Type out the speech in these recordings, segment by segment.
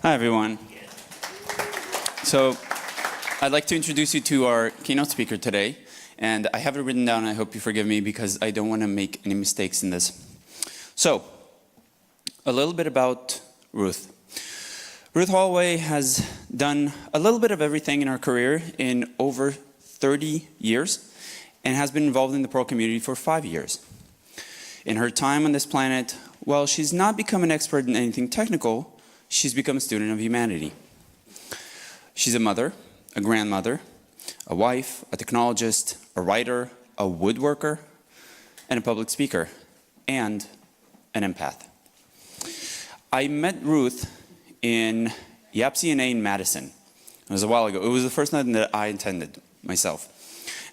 Hi, everyone. So I'd like to introduce you to our keynote speaker today. And I have it written down, and I hope you forgive me because I don't want to make any mistakes in this. So, a little bit about Ruth. Ruth Holloway has done a little bit of everything in her career in over 30 years and has been involved in the Perl community for 5 years. In her time on this planet, while she's not become an expert in anything technical, she's become a student of humanity. She's a mother, a grandmother, a wife, a technologist, a writer, a woodworker, and a public speaker, and an empath. I met Ruth in YAPCNA in Madison. It was a while ago. It was the first night that I attended myself.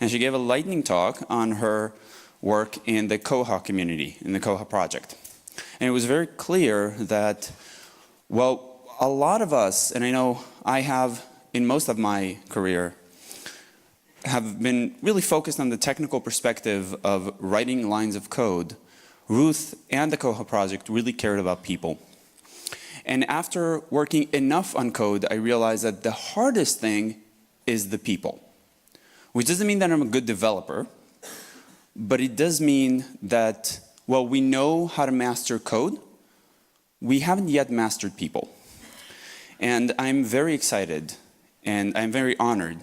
And she gave a lightning talk on her work in the Koha community, in the Koha project. And it was very clear that, well, a lot of us, and I know I have in most of my career, have been really focused on the technical perspective of writing lines of code. Ruth and the Koha project really cared about people. And after working enough on code, I realized that the hardest thing is the people. Which doesn't mean that I'm a good developer, but it does mean that, well, we know how to master code, we haven't yet mastered people. And I'm very excited, and I'm very honored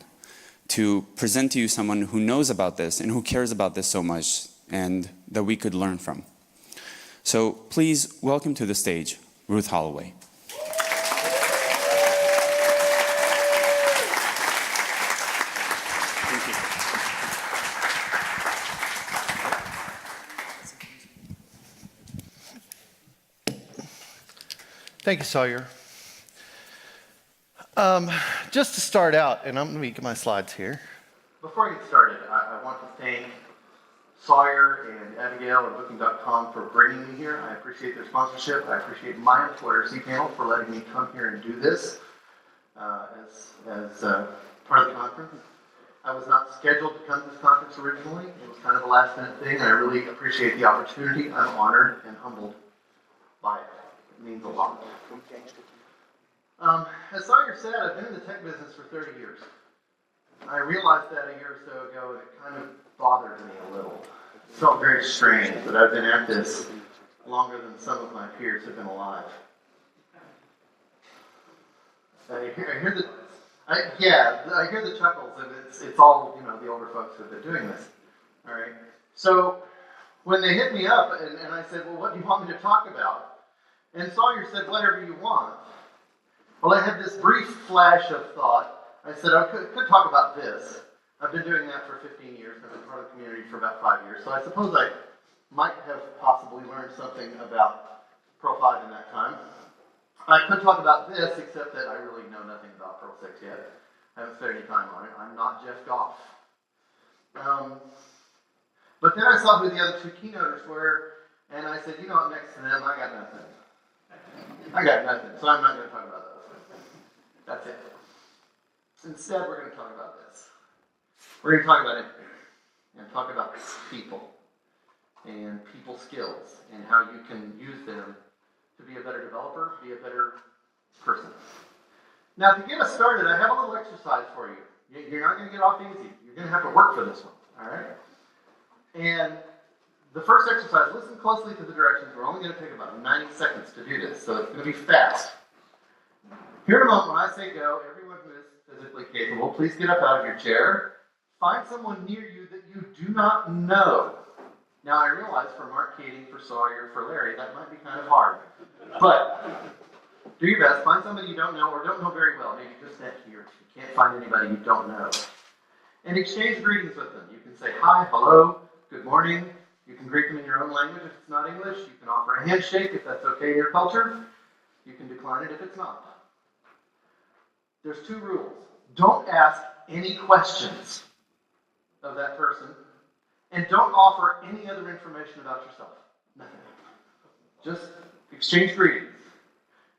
to present to you someone who knows about this and who cares about this so much, and that we could learn from. So please welcome to the stage, Ruth Holloway. Thank you, Sawyer. Just to start out, and I'm going to get my slides here. Before I get started, I want to thank Sawyer and Abigail and Booking.com for bringing me here. I appreciate their sponsorship. I appreciate my employer, cPanel, for letting me come here and do this as part of the conference. I was not scheduled to come to this conference originally. It was kind of a last-minute thing, and I really appreciate the opportunity. I'm honored and humbled by it. It means a lot. As Sawyer said, I've been in the tech business for 30 years. I realized that a year or so ago, and it kind of bothered me a little. It felt very strange that I've been at this longer than some of my peers have been alive. I hear the chuckles, and it's all, the older folks that have been doing this. All right. So when they hit me up, and I said, well, what do you want me to talk about? And Sawyer said, whatever you want. Well, I had this brief flash of thought. I said, I could talk about this. I've been doing that for 15 years. I've been part of the community for about 5 years. So I suppose I might have possibly learned something about Perl 5 in that time. I could talk about this, except that I really know nothing about Perl 6 yet. I haven't spent any time on it. I'm not Jeff Goff. But then I saw who the other two keynoters were, and I said, I'm next to them. I got nothing. So I'm not going to talk about those. That's it. Instead, we're going to talk about this. We're going to talk about it and talk about people and people skills and how you can use them to be a better developer, be a better person. Now, to get us started, I have a little exercise for you. You're not going to get off easy. You're going to have to work for this one, all right? And the first exercise, listen closely to the directions. We're only going to take about 90 seconds to do this, so it's going to be fast. Here in a moment, when I say go, everyone who is physically capable, please get up out of your chair. Find someone near you that you do not know. Now, I realize for Mark Keating, for Sawyer, for Larry, that might be kind of hard. But do your best. Find somebody you don't know or don't know very well. Maybe just that here. You can't find anybody you don't know. And exchange greetings with them. You can say hi, hello, good morning. You can greet them in your own language if it's not English. You can offer a handshake if that's okay in your culture. You can decline it if it's not. There's 2 rules. Don't ask any questions of that person, and don't offer any other information about yourself. Nothing. Just exchange greetings,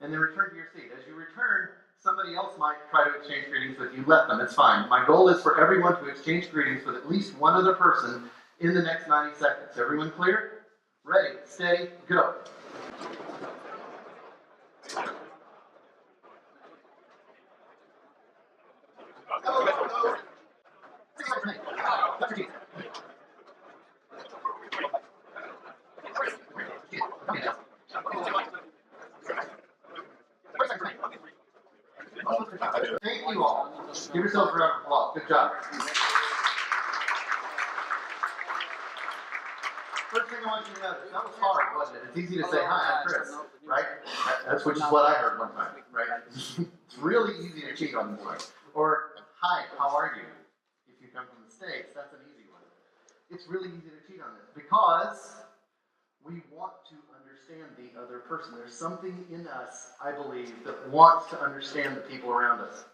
and then return to your seat. As you return, somebody else might try to exchange greetings with you. Let them. It's fine. My goal is for everyone to exchange greetings with at least one other person in the next 90 seconds. Everyone clear? Ready, steady, go. Thank you all. Give yourselves a round of applause. Good job. First thing I want you to notice, that was hard, wasn't it? It's easy to say, hi, I'm Chris, right? That's which is what I heard one time, right? It's really easy to cheat on this one. Or, hi, how are you? If you come from the States, that's an easy one. It's really easy to cheat on this because we want to understand the other person. There's something in us, I believe, that wants to understand the people around us.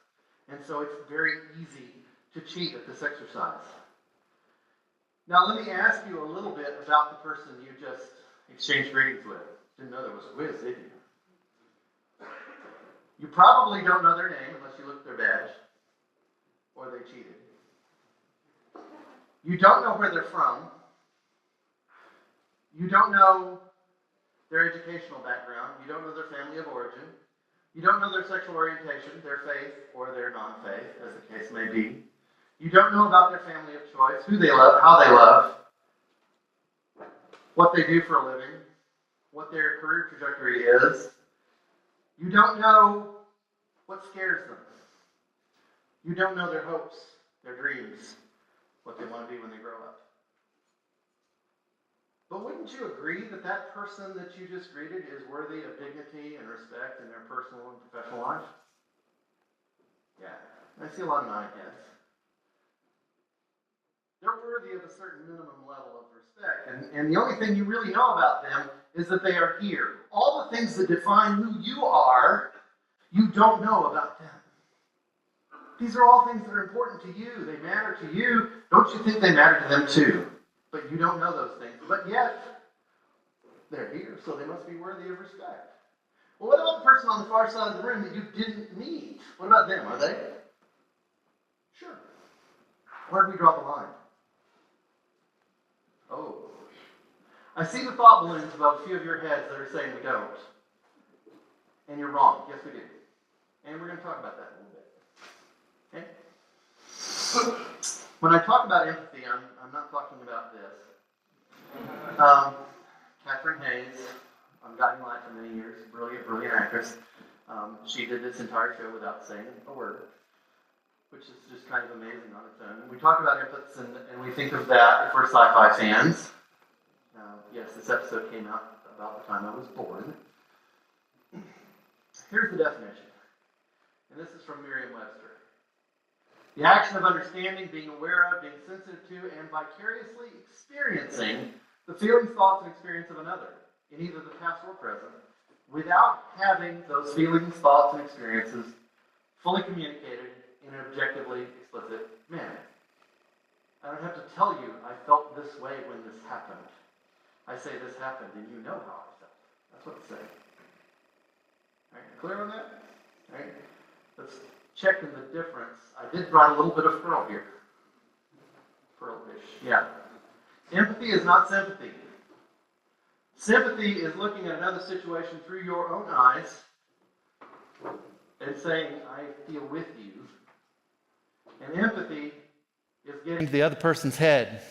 And so it's very easy to cheat at this exercise. Now let me ask you a little bit about the person you just exchanged greetings with. Didn't know there was a quiz, did you? You probably don't know their name unless you look at their badge, or they cheated. You don't know where they're from. You don't know their educational background. You don't know their family of origin. You don't know their sexual orientation, their faith, or their non-faith, as the case may be. You don't know about their family of choice, who they love, how they love, what they do for a living, what their career trajectory is. You don't know what scares them. You don't know their hopes, their dreams, what they want to be when they grow up. But wouldn't you agree that that person that you just greeted is worthy of dignity and respect in their personal and professional life? Yeah, I see a lot of nod heads. They're worthy of a certain minimum level of respect. And the only thing you really know about them is that they are here. All the things that define who you are, you don't know about them. These are all things that are important to you. They matter to you. Don't you think they matter to them too? But you don't know those things. But yet, they're here, so they must be worthy of respect. Well, what about the person on the far side of the room that you didn't meet? What about them? Are they? Sure. Where do we draw the line? Oh. I see the thought balloons above a few of your heads that are saying we don't. And you're wrong. Yes, we do. And we're going to talk about that a little bit. Okay? When I talk about empathy, I'm not talking about this. Catherine Hayes, on Guiding Light for many years, brilliant actress. She did this entire show without saying a word, which is just kind of amazing on its own. We talk about empaths, and we think of that if we're sci-fi fans. Yes, this episode came out about the time I was born. Here's the definition, and this is from Merriam-Webster. The action of understanding, being aware of, being sensitive to, and vicariously experiencing the feelings, thoughts, and experience of another, in either the past or present, without having those feelings, thoughts, and experiences fully communicated in an objectively explicit manner. I don't have to tell you, I felt this way when this happened. I say this happened, and you know how I felt. That's what it's saying. All right, clear on that? All right, let's check in the difference. I did write a little bit of Perl here. Perl-ish, yeah. Empathy is not sympathy. Sympathy is looking at another situation through your own eyes and saying, I feel with you. And empathy is getting into the other person's head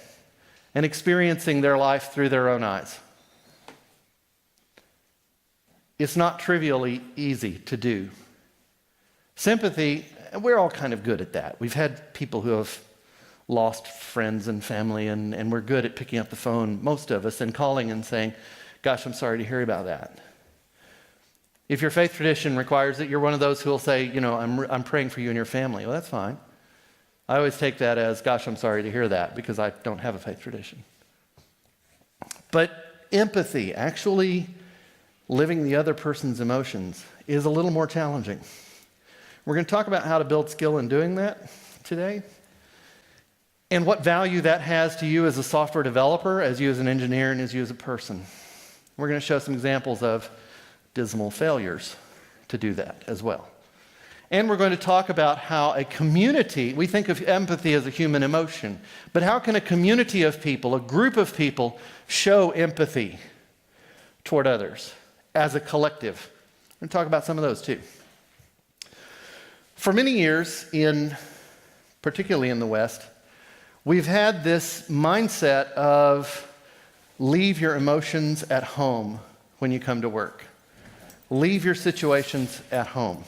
and experiencing their life through their own eyes. It's not trivially easy to do. Sympathy, we're all kind of good at that. We've had people who have lost friends and family, and we're good at picking up the phone, most of us, and calling and saying, gosh, I'm sorry to hear about that. If your faith tradition requires it, you're one of those who will say, I'm praying for you and your family. Well, that's fine. I always take that as, gosh, I'm sorry to hear that, because I don't have a faith tradition. But empathy, actually living the other person's emotions, is a little more challenging. We're going to talk about how to build skill in doing that today, and what value that has to you as a software developer, as you as an engineer, and as you as a person. We're going to show some examples of dismal failures to do that as well. And we're going to talk about how a community, we think of empathy as a human emotion, but how can a community of people, a group of people, show empathy toward others as a collective? We're going to talk about some of those too. For many years, particularly in the West, We've had this mindset of leave your emotions at home when you come to work. Leave your situations at home.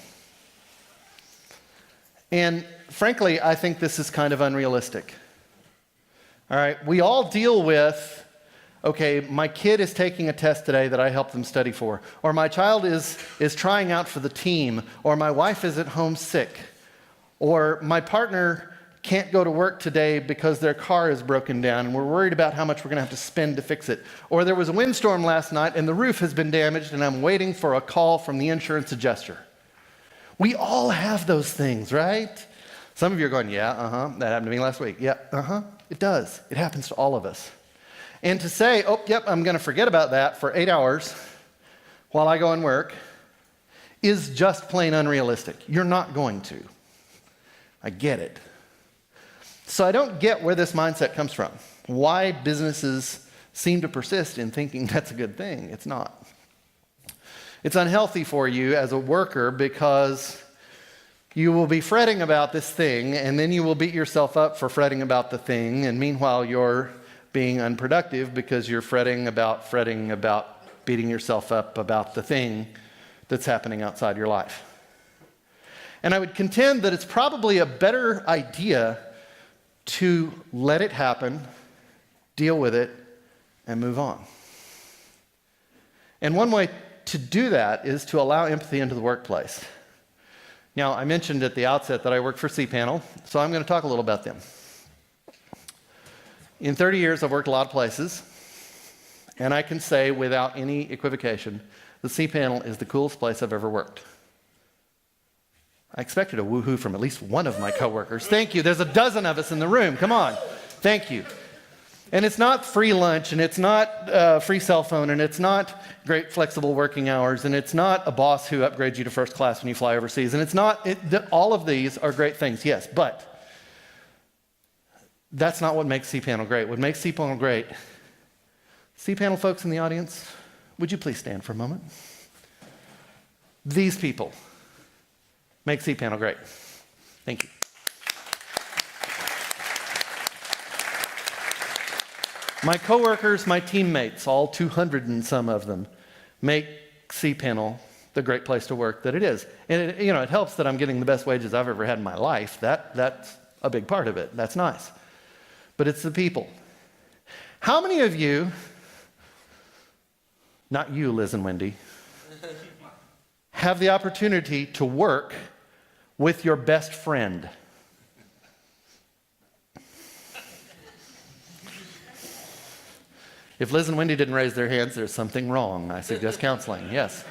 And frankly, I think this is kind of unrealistic. All right, we all deal with, okay, my kid is taking a test today that I helped them study for, or my child is trying out for the team, or my wife is at home sick, or my partner can't go to work today because their car is broken down and we're worried about how much we're going to have to spend to fix it. Or there was a windstorm last night and the roof has been damaged and I'm waiting for a call from the insurance adjuster. We all have those things, right? Some of you are going, yeah, that happened to me last week. Yeah, it does. It happens to all of us. And to say, oh, yep, I'm going to forget about that for 8 hours while I go and work is just plain unrealistic. You're not going to. I get it. So I don't get where this mindset comes from. Why businesses seem to persist in thinking that's a good thing. It's not. It's unhealthy for you as a worker because you will be fretting about this thing and then you will beat yourself up for fretting about the thing, and meanwhile you're being unproductive because you're fretting about beating yourself up about the thing that's happening outside your life. And I would contend that it's probably a better idea to let it happen, deal with it, and move on. And one way to do that is to allow empathy into the workplace. Now, I mentioned at the outset that I work for cPanel, so I'm going to talk a little about them. In 30 years, I've worked a lot of places, and I can say without any equivocation, the cPanel is the coolest place I've ever worked. I expected a woohoo from at least one of my coworkers. Thank you. There's a dozen of us in the room. Come on. Thank you. And it's not free lunch, and it's not free cell phone, and it's not great flexible working hours, and it's not a boss who upgrades you to first class when you fly overseas, and it's not, all of these are great things, yes, but that's not what makes cPanel great. What makes cPanel great, cPanel folks in the audience, would you please stand for a moment? These people make cPanel great. Thank you. My coworkers, my teammates, all 200 and some of them, make cPanel the great place to work that it is. And it helps that I'm getting the best wages I've ever had in my life. That's a big part of it. That's nice. But it's the people. How many of you, not you, Liz and Wendy, have the opportunity to work with your best friend? If Liz and Wendy didn't raise their hands, there's something wrong. I suggest counseling. Yes.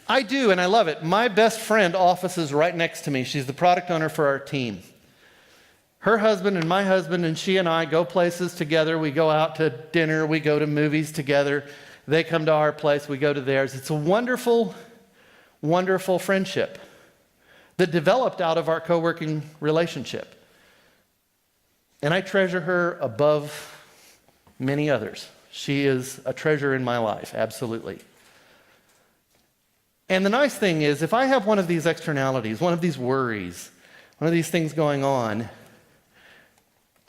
I do, and I love it. My best friend offices right next to me. She's the product owner for our team. Her husband and my husband and she and I go places together. We go out to dinner. We go to movies together. They come to our place. We go to theirs. It's a wonderful, wonderful friendship that developed out of our co-working relationship. And I treasure her above many others. She is a treasure in my life, absolutely. And the nice thing is, if I have one of these externalities, one of these worries, one of these things going on,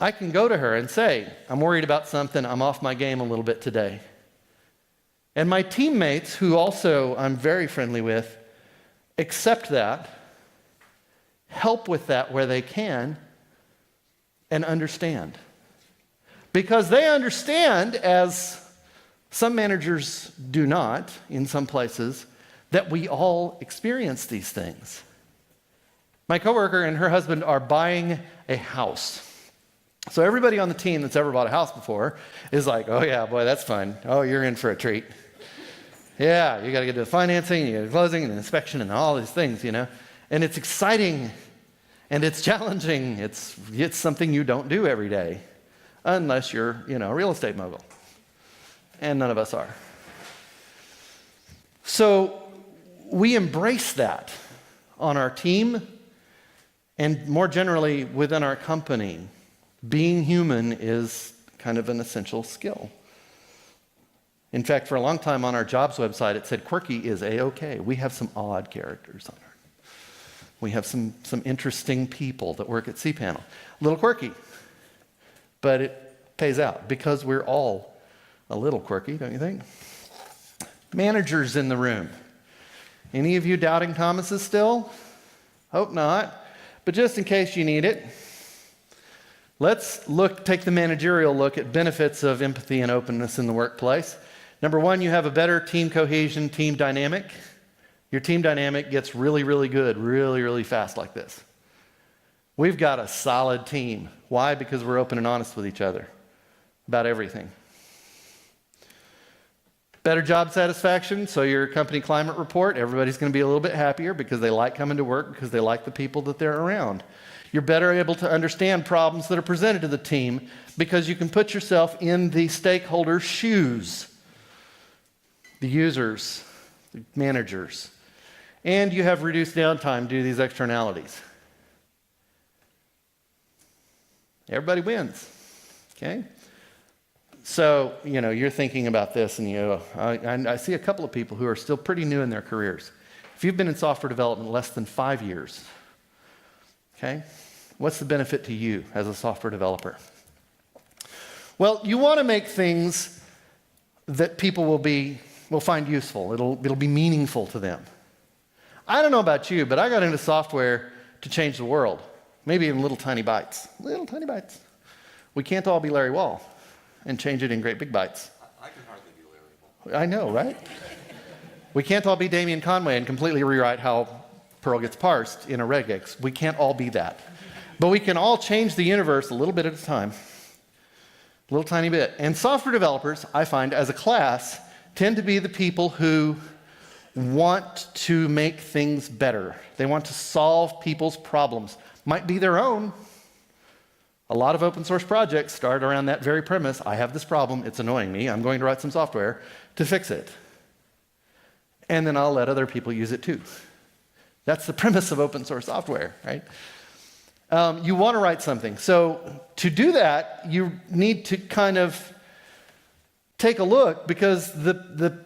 I can go to her and say, I'm worried about something, I'm off my game a little bit today. And my teammates, who also I'm very friendly with, accept that, help with that where they can, and understand. Because they understand, as some managers do not in some places, that we all experience these things. My coworker and her husband are buying a house. So everybody on the team that's ever bought a house before is like, oh yeah, boy, that's fun. Oh, you're in for a treat. Yeah, you got to get to the financing, you got to closing and inspection and all these things, And it's exciting and it's challenging. It's something you don't do every day. Unless you're, a real estate mogul. And none of us are. So we embrace that on our team and more generally within our company. Being human is kind of an essential skill. In fact, for a long time on our jobs website, it said quirky is A-OK. We have some odd characters on our. We have some interesting people that work at cPanel. A little quirky. but it pays out because we're all a little quirky, don't you think? Managers in the room. Any of you doubting Thomases still? Hope not. But just in case you need it, let's take the managerial look at benefits of empathy and openness in the workplace. Number one, you have a better team cohesion, team dynamic. Your team dynamic gets really, really good, really, really fast like this. We've got a solid team. Why? Because we're open and honest with each other about everything. Better job satisfaction, so your company climate report, everybody's going to be a little bit happier because they like coming to work, because they like the people that they're around. You're better able to understand problems that are presented to the team because you can put yourself in the stakeholders' shoes, the users, the managers. And you have reduced downtime due to these externalities. Everybody wins, okay? So, you're thinking about this and I see a couple of people who are still pretty new in their careers. If you've been in software development less than 5 years, okay, what's the benefit to you as a software developer? Well, you want to make things that people will find useful. It'll be meaningful to them. I don't know about you, but I got into software to change the world. Maybe in little tiny bites. Little tiny bites. We can't all be Larry Wall and change it in great big bites. I can hardly be Larry Wall. I know, right? We can't all be Damian Conway and completely rewrite how Perl gets parsed in a regex. We can't all be that. But we can all change the universe a little bit at a time. A little tiny bit. And software developers, I find, as a class, tend to be the people who want to make things better. They want to solve people's problems. Might be their own. A lot of open source projects start around that very premise. I have this problem, it's annoying me, I'm going to write some software to fix it. And then I'll let other people use it too. That's the premise of open source software, right? You want to write something. So to do that, you need to kind of take a look because the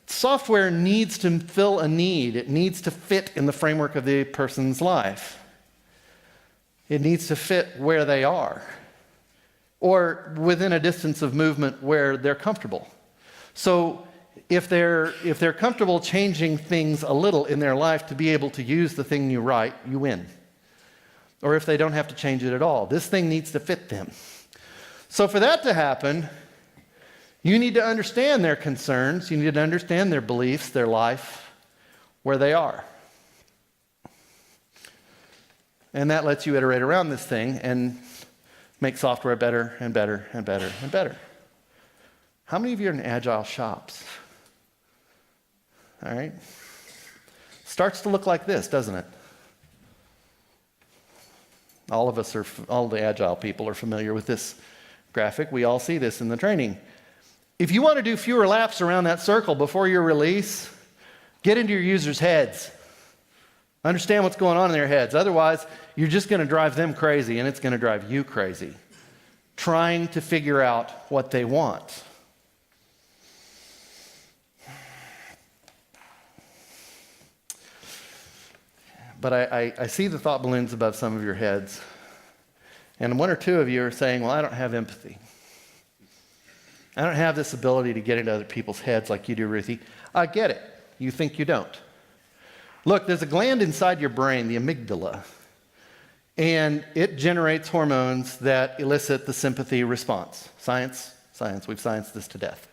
software needs to fill a need. It needs to fit in the framework of the person's life. It needs to fit where they are or within a distance of movement where they're comfortable. So if they're comfortable changing things a little in their life to be able to use the thing you write, you win. Or if they don't have to change it at all, this thing needs to fit them. So for that to happen, you need to understand their concerns, you need to understand their beliefs, their life, where they are. And that lets you iterate around this thing and make software better and better and better and better. How many of you are in agile shops? All right. Starts to look like this, doesn't it? All the agile people are familiar with this graphic. We all see this in the training. If you want to do fewer laps around that circle before your release, get into your users' heads. Understand what's going on in their heads. Otherwise, you're just going to drive them crazy, and it's going to drive you crazy, trying to figure out what they want. But I see the thought balloons above some of your heads, and one or two of you are saying, well, I don't have empathy. I don't have this ability to get into other people's heads like you do, Ruthie. I get it. You think you don't. Look, there's a gland inside your brain, the amygdala, and it generates hormones that elicit the sympathy response. Science, we've scienced this to death,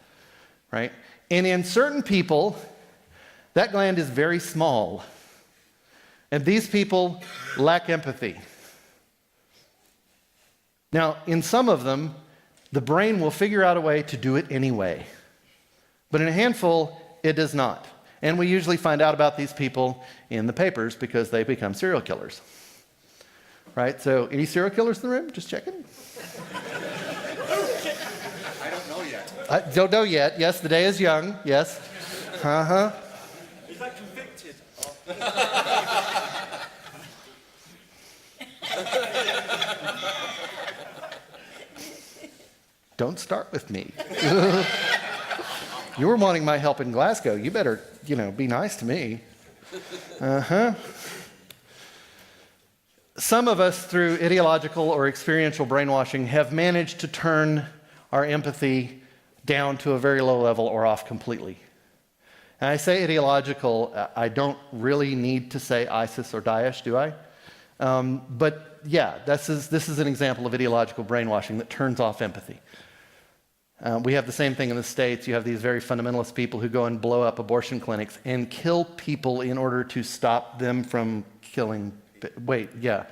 right? And in certain people, that gland is very small, and these people lack empathy. Now, in some of them, the brain will figure out a way to do it anyway, but in a handful, it does not. And we usually find out about these people in the papers because they become serial killers. Right? So, any serial killers in the room? Just checking. I don't know yet. I don't know yet. Yes, the day is young. Yes. Uh-huh. Is that convicted? Don't start with me. You were wanting my help in Glasgow. You better, be nice to me. Uh-huh. Some of us, through ideological or experiential brainwashing, have managed to turn our empathy down to a very low level or off completely. And I say ideological, I don't really need to say ISIS or Daesh, do I? But yeah, this is an example of ideological brainwashing that turns off empathy. We have the same thing in the States. You have these very fundamentalist people who go and blow up abortion clinics and kill people in order to stop them from killing. Wait, yeah,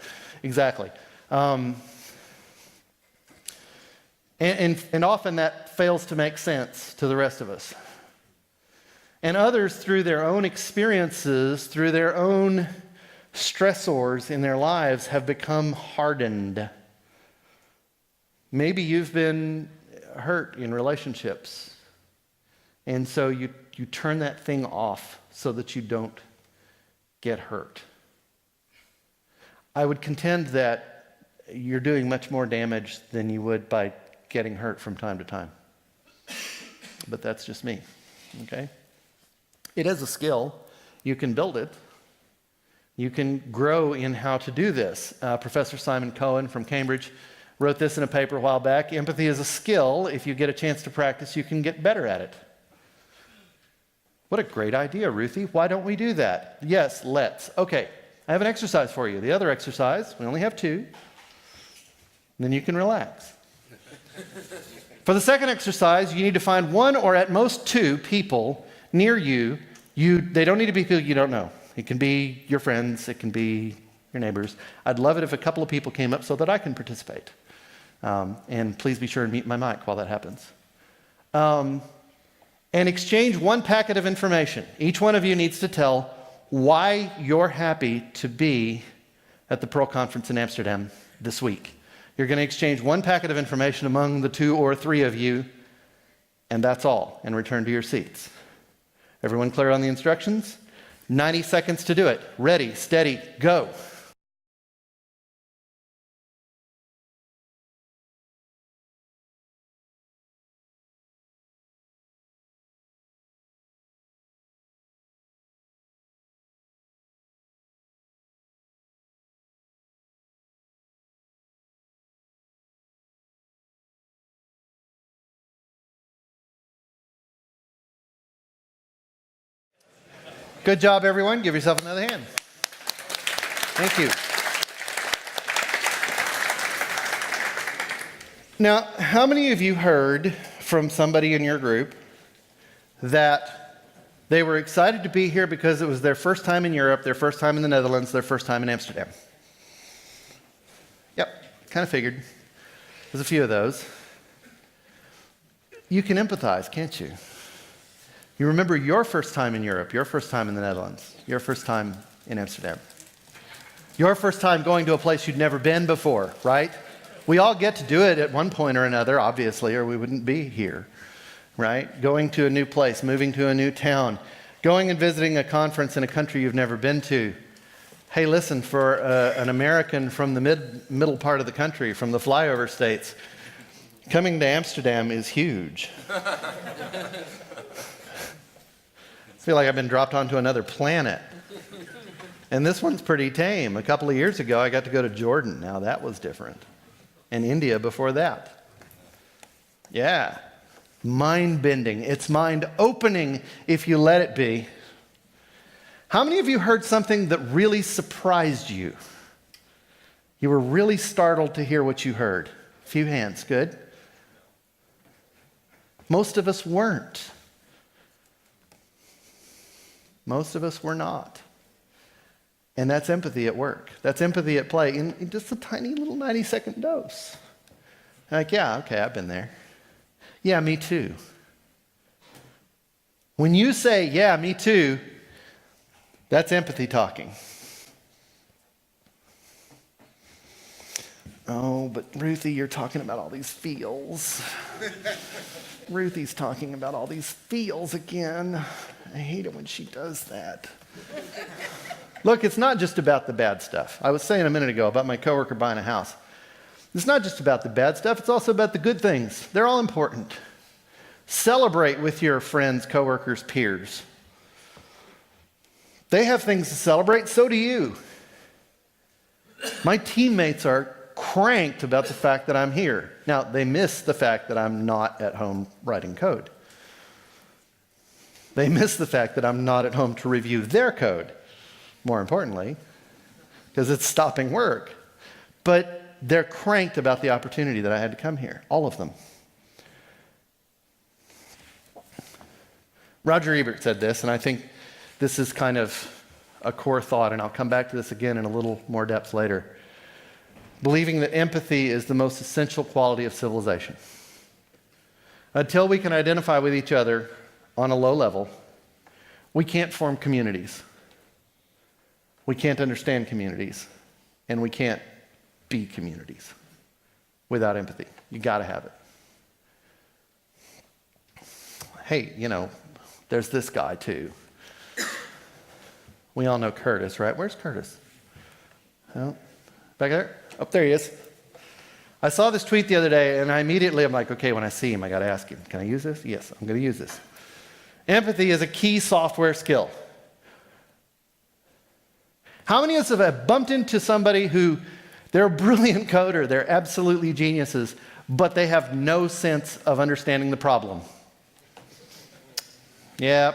exactly. And often that fails to make sense to the rest of us. And others, through their own experiences, through their own stressors in their lives, have become hardened. Maybe you've been hurt in relationships, and so you turn that thing off so that you don't get hurt. I would contend that you're doing much more damage than you would by getting hurt from time to time. But that's just me, okay? It is a skill. You can build it. You can grow in how to do this. Professor Simon Cohen from Cambridge wrote this in a paper a while back. Empathy is a skill. If you get a chance to practice, you can get better at it. What a great idea, Ruthie. Why don't we do that? Yes, let's. Okay, I have an exercise for you. The other exercise, we only have 2. Then you can relax. For the second exercise, you need to find 1 or at most 2 people near you. They don't need to be people you don't know. It can be your friends. It can be your neighbors. I'd love it if a couple of people came up so that I can participate. And please be sure and mute my mic while that happens. And exchange 1 packet of information. Each one of you needs to tell why you're happy to be at the Perl conference in Amsterdam this week. You're going to exchange 1 packet of information among the 2 or 3 of you, and that's all, and return to your seats. Everyone clear on the instructions? 90 seconds to do it. Ready, steady, go. Good job, everyone. Give yourself another hand. Thank you. Now, how many of you heard from somebody in your group that they were excited to be here because it was their first time in Europe, their first time in the Netherlands, their first time in Amsterdam? Yep, kind of figured. There's a few of those. You can empathize, can't you? You remember your first time in Europe, your first time in the Netherlands, your first time in Amsterdam. Your first time going to a place you'd never been before, right? We all get to do it at one point or another, obviously, or we wouldn't be here, right? Going to a new place, moving to a new town, going and visiting a conference in a country you've never been to. Hey, listen, for an American from the middle part of the country, from the flyover states, coming to Amsterdam is huge. I feel like I've been dropped onto another planet. And this one's pretty tame. A couple of years ago, I got to go to Jordan. Now, that was different. And India before that. Yeah. Mind-bending. It's mind-opening if you let it be. How many of you heard something that really surprised you? You were really startled to hear what you heard. A few hands. Good. Most of us weren't. Most of us were not. And that's empathy at work. That's empathy at play in just a tiny little 90-second dose. Like, yeah, okay, I've been there. Yeah, me too. When you say, yeah, me too, that's empathy talking. Oh, but Ruthie, you're talking about all these feels. Ruthie's talking about all these feels again. I hate it when she does that. Look, it's not just about the bad stuff. I was saying a minute ago about my coworker buying a house. It's not just about the bad stuff. It's also about the good things. They're all important. Celebrate with your friends, coworkers, peers. They have things to celebrate, so do you. My teammates are cranked about the fact that I'm here. Now, they miss the fact that I'm not at home writing code. They miss the fact that I'm not at home to review their code, more importantly, because it's stopping work. But they're cranked about the opportunity that I had to come here, all of them. Roger Ebert said this, and I think this is kind of a core thought, and I'll come back to this again in a little more depth later. Believing that empathy is the most essential quality of civilization. Until we can identify with each other on a low level, we can't form communities. We can't understand communities, and we can't be communities without empathy. You got to have it. Hey, there's this guy too. We all know Curtis, right? Where's Curtis? Oh, back there? Oh, there he is. I saw this tweet the other day, and I'm like, okay, when I see him, I got to ask him, can I use this? Yes, I'm going to use this. Empathy is a key software skill. How many of us have bumped into somebody who, they're a brilliant coder, they're absolutely geniuses, but they have no sense of understanding the problem? Yeah.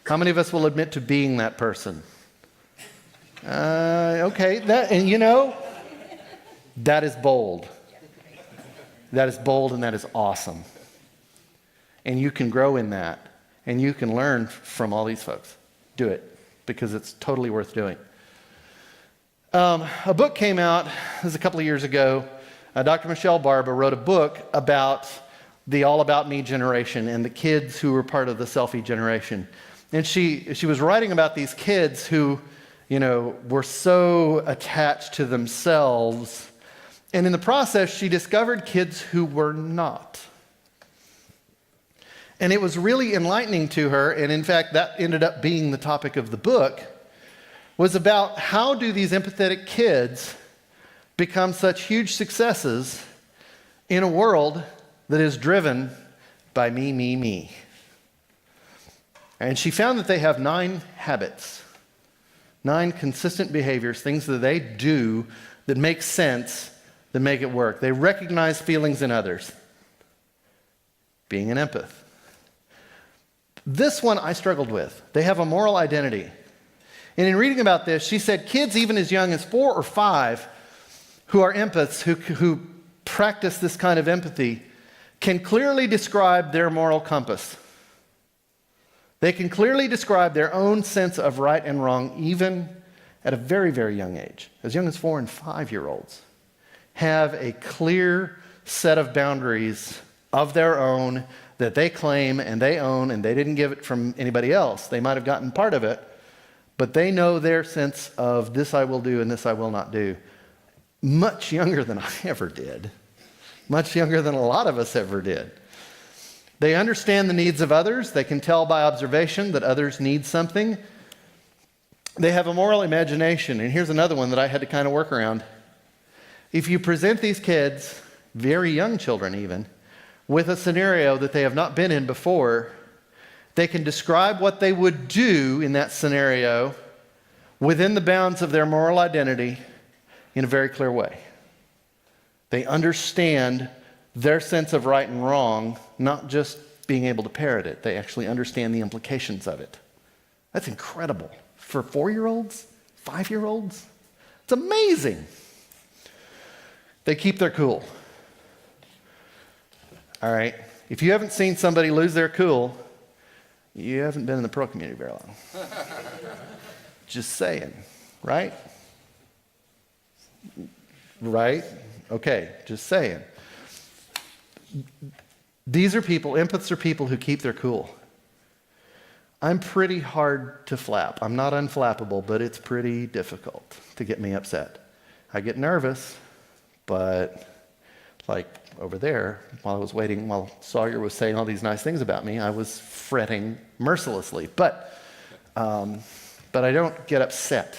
How many of us will admit to being that person? Okay, that is bold. That is bold and that is awesome. And you can grow in that. And you can learn from all these folks. Do it, because it's totally worth doing. A book came out, this was a couple of years ago. Dr. Michelle Barba wrote a book about the All About Me generation and the kids who were part of the selfie generation. And she was writing about these kids who, were so attached to themselves. And in the process, she discovered kids who were not. And it was really enlightening to her, and in fact, that ended up being the topic of the book, was about how do these empathetic kids become such huge successes in a world that is driven by me, me, me. And she found that they have 9 habits, 9 consistent behaviors, things that they do that make sense, that make it work. They recognize feelings in others, being an empath. This one I struggled with. They have a moral identity. And in reading about this, she said kids even as young as 4 or 5 who are empaths, who practice this kind of empathy, can clearly describe their moral compass. They can clearly describe their own sense of right and wrong, even at a very, very young age. As young as 4 and 5-year-olds have a clear set of boundaries of their own that they claim and they own, and they didn't give it from anybody else. They might have gotten part of it, but they know their sense of this I will do and this I will not do. Much younger than I ever did. Much younger than a lot of us ever did. They understand the needs of others. They can tell by observation that others need something. They have a moral imagination. And here's another one that I had to kind of work around. If you present these kids, very young children even, with a scenario that they have not been in before, they can describe what they would do in that scenario within the bounds of their moral identity in a very clear way. They understand their sense of right and wrong, not just being able to parrot it. They actually understand the implications of it. That's incredible. For 4-year-olds, 5-year-olds, it's amazing. They keep their cool. All right, if you haven't seen somebody lose their cool, you haven't been in the Perl community very long. Just saying, right? Right? Okay, just saying. These are people, empaths are people who keep their cool. I'm pretty hard to flap. I'm not unflappable, but it's pretty difficult to get me upset. I get nervous, but like over there, while I was waiting, while Sawyer was saying all these nice things about me, I was fretting mercilessly. But I don't get upset.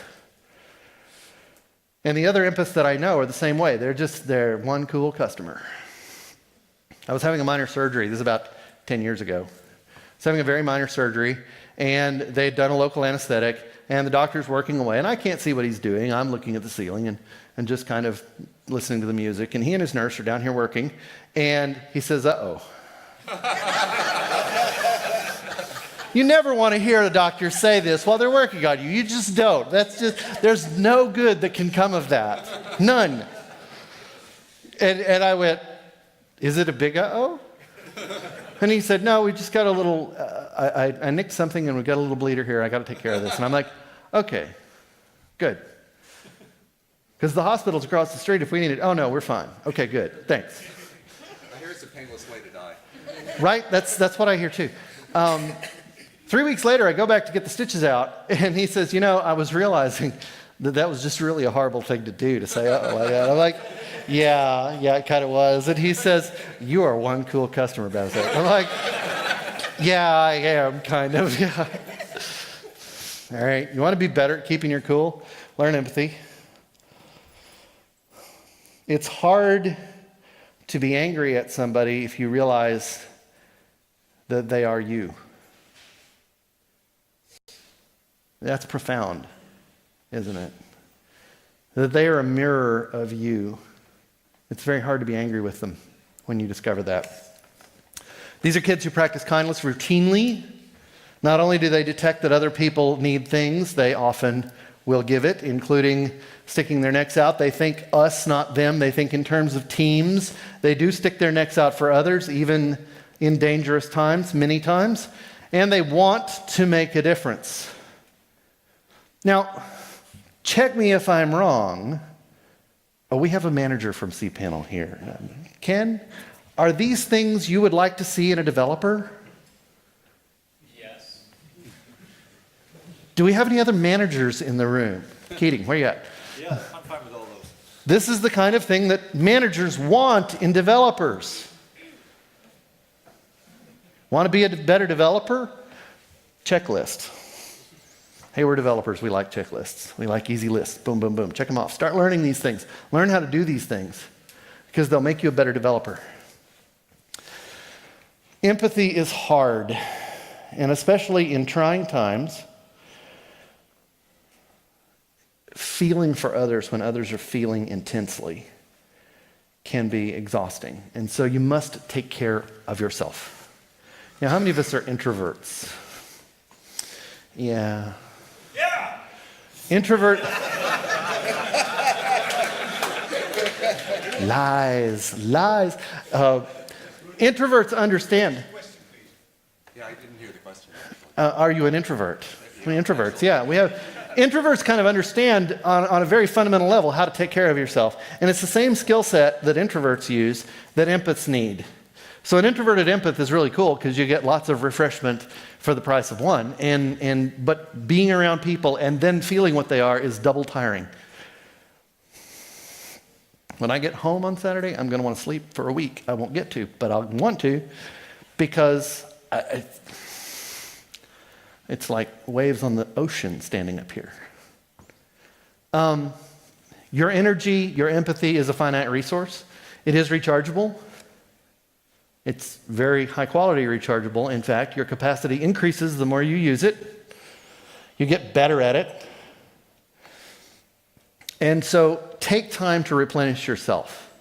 And the other empaths that I know are the same way. They're one cool customer. I was having a minor surgery. This is about 10 years ago. I was having a very minor surgery, and they'd done a local anesthetic, and the doctor's working away, and I can't see what he's doing. I'm looking at the ceiling, and just kind of listening to the music. And he and his nurse are down here working, and he says, uh-oh. You never want to hear a doctor say this while they're working on you. You just don't. There's no good that can come of that. None. And I went, is it a big uh-oh? And he said, no, we just got a little, I nicked something and we got a little bleeder here. I got to take care of this. And I'm like, okay, good. Because the hospital's across the street if we need it. Oh, no, we're fine. Okay, good. Thanks. I hear it's a painless way to die. Right? That's what I hear too. 3 weeks later, I go back to get the stitches out, and he says, I was realizing that was just really a horrible thing to do, to say uh-oh like that. I'm like, yeah, it kind of was. And he says, you are one cool customer, Benedict. I'm like, yeah, I am, kind of, yeah. All right, you want to be better at keeping your cool? Learn empathy. It's hard to be angry at somebody if you realize that they are you. That's profound, isn't it? That they are a mirror of you. It's very hard to be angry with them when you discover that. These are kids who practice kindness routinely. Not only do they detect that other people need things, they often will give it, including sticking their necks out. They think us, not them. They think in terms of teams. They do stick their necks out for others, even in dangerous times, many times. And they want to make a difference. Now, check me if I'm wrong. Oh, we have a manager from cPanel here. Ken, are these things you would like to see in a developer? Yes. Do we have any other managers in the room? Keating, where you at? Yeah, I'm fine with all those. This is the kind of thing that managers want in developers. Want to be a better developer? Checklist. Hey, we're developers. We like checklists. We like easy lists. Boom, boom, boom. Check them off. Start learning these things. Learn how to do these things because they'll make you a better developer. Empathy is hard, and especially in trying times, feeling for others when others are feeling intensely can be exhausting. And so you must take care of yourself. Now, how many of us are introverts? Yeah. Introvert. Lies. Introverts understand. Yeah, I didn't hear the question. Are you an introvert? Introverts, yeah. We have introverts kind of understand on a very fundamental level how to take care of yourself. And it's the same skill set that introverts use that empaths need. So an introverted empath is really cool because you get lots of refreshment for the price of one. But being around people and then feeling what they are is double tiring. When I get home on Saturday, I'm going to want to sleep for a week. I won't get to, but I'll want to because it's like waves on the ocean standing up here. Your energy, your empathy is a finite resource. It is rechargeable. It's very high quality rechargeable. In fact, your capacity increases the more you use it. You get better at it. And so take time to replenish yourself.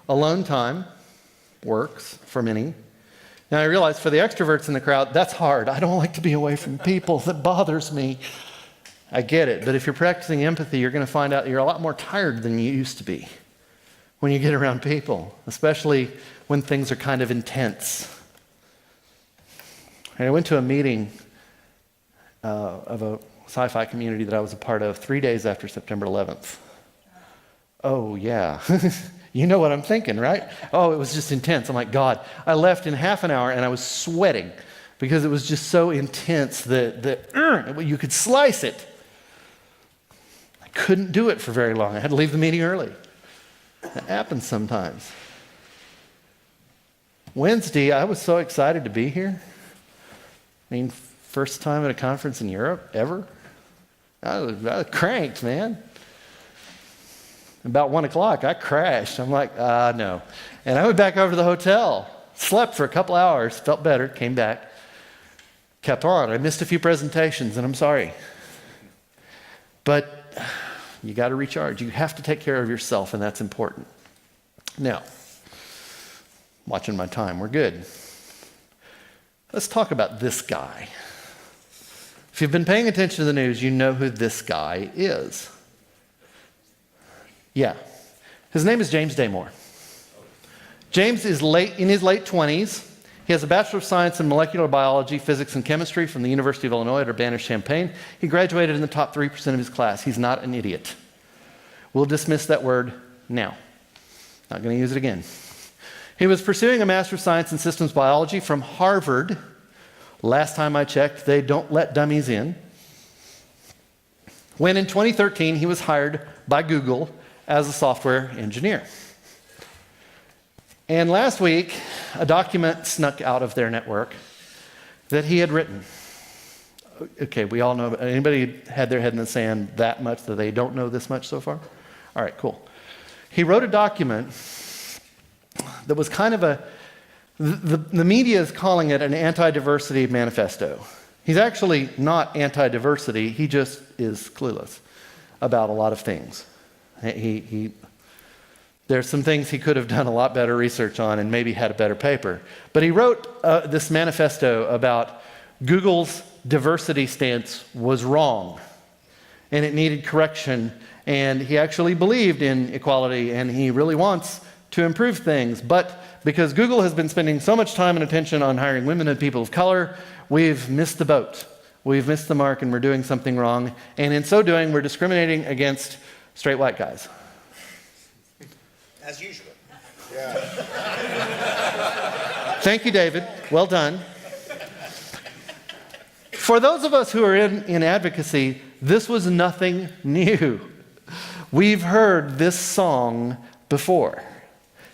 Alone time works for many. Now I realize for the extroverts in the crowd, that's hard. I don't like to be away from people. That bothers me. I get it. But if you're practicing empathy, you're going to find out you're a lot more tired than you used to be when you get around people, especially when things are kind of intense. And I went to a meeting of a sci-fi community that I was a part of 3 days after September 11th. Oh, yeah. You know what I'm thinking, right? Oh, it was just intense. I'm like, God. I left in half an hour and I was sweating because it was just so intense that you could slice it. I couldn't do it for very long. I had to leave the meeting early. That happens sometimes. Wednesday, I was so excited to be here. I mean, first time at a conference in Europe ever. I was cranked, man. About 1 o'clock, I crashed. I'm like, no. And I went back over to the hotel, slept for a couple hours, felt better, came back, kept on. I missed a few presentations, and I'm sorry. But You got to recharge. You have to take care of yourself, and that's important. Now, watching my time, we're good. Let's talk about this guy. If you've been paying attention to the news, you know who this guy is. Yeah. His name is James Damore. James is in his late 20s. He has a Bachelor of Science in Molecular Biology, Physics, and Chemistry from the University of Illinois at Urbana-Champaign. He graduated in the top 3% of his class. He's not an idiot. We'll dismiss that word now. Not going to use it again. He was pursuing a Master of Science in Systems Biology from Harvard. Last time I checked, they don't let dummies in. When in 2013, he was hired by Google as a software engineer. And last week, a document snuck out of their network that he had written. Okay, we all know, anybody had their head in the sand that much that they don't know this much so far? All right, cool. He wrote a document that was kind of the media is calling it an anti-diversity manifesto. He's actually not anti-diversity, he just is clueless about a lot of things. There's some things he could have done a lot better research on and maybe had a better paper. But he wrote this manifesto about Google's diversity stance was wrong and it needed correction. And he actually believed in equality and he really wants to improve things. But because Google has been spending so much time and attention on hiring women and people of color, we've missed the boat. We've missed the mark and we're doing something wrong. And in so doing, we're discriminating against straight white guys. As usual. Thank you, David. Well done. For those of us who are in advocacy, this was nothing new. We've heard this song before.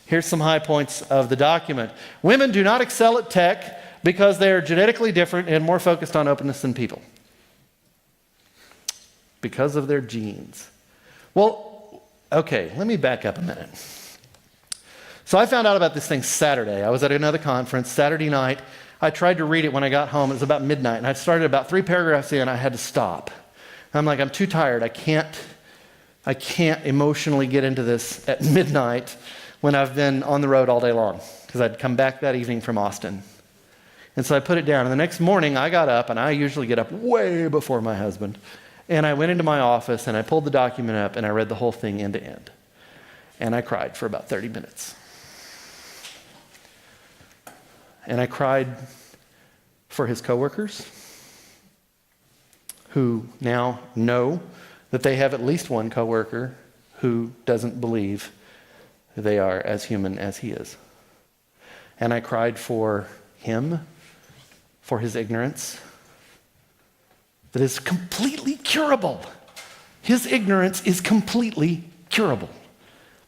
Here's some high points of the document. Women do not excel at tech because they are genetically different and more focused on openness than people. Because of their genes. Well, okay, let me back up a minute. So I found out about this thing Saturday. I was at another conference Saturday night. I tried to read it when I got home. It was about midnight, and I started about 3 paragraphs in. I had to stop. I'm like, I'm too tired. I can't emotionally get into this at midnight when I've been on the road all day long, because I'd come back that evening from Austin. And so I put it down. And the next morning, I got up, and I usually get up way before my husband. And I went into my office, and I pulled the document up, and I read the whole thing end to end. And I cried for about 30 minutes. And I cried for his coworkers, who now know that they have at least one coworker who doesn't believe they are as human as he is. And I cried for him, for his ignorance, that is completely curable. His ignorance is completely curable,